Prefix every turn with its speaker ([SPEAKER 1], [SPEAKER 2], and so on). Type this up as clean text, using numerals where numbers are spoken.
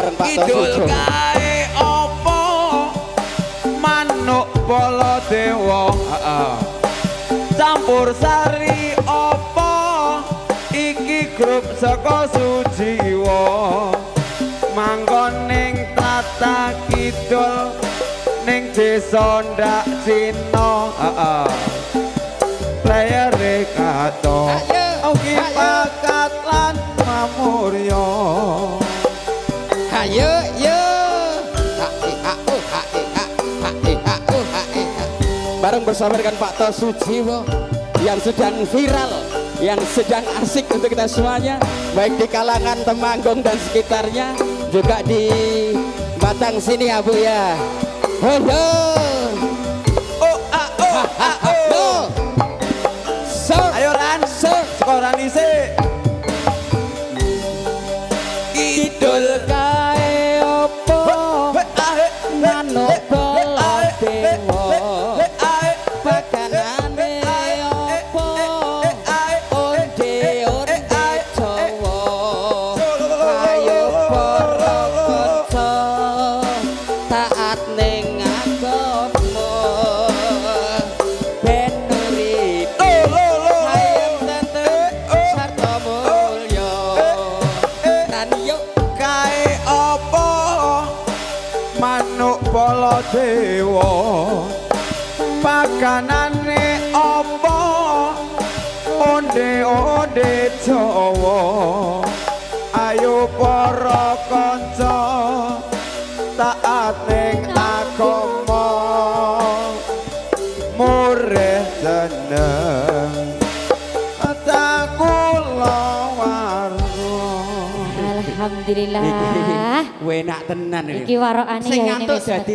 [SPEAKER 1] bareng Pak
[SPEAKER 2] Kidul kae apa manuk Baladewa campur sari apa iki grup saka Sujiwa manggon ning Tata Kidul ning desa ndak Cina player kato ugi pakat lan mamurya
[SPEAKER 1] ayo yo bareng bersama dengan Pak Tos Sujiwo yang sedang viral, yang sedang asik untuk kita semuanya, baik di kalangan Temanggung dan sekitarnya, juga di Batang sini ya Bu ya. Halo.
[SPEAKER 2] Ayo Ran, sekolah isi.
[SPEAKER 1] Kidul kae opo manuk Baladewa pakanane opo onde-onde Jawa ayo para kanca taat ning agama ben urip hayat tentrem sarta mulya lan yuk
[SPEAKER 2] Kae apa manuk Baladewa pakanane apa onde-onde Jawa ayo para kanca taat ning agama murih seneng takula warna.
[SPEAKER 3] Alhamdulillah.
[SPEAKER 1] Enak tenan
[SPEAKER 3] Iki warokane
[SPEAKER 1] sing
[SPEAKER 3] ya ini
[SPEAKER 1] ngantuk
[SPEAKER 3] wis
[SPEAKER 1] dadi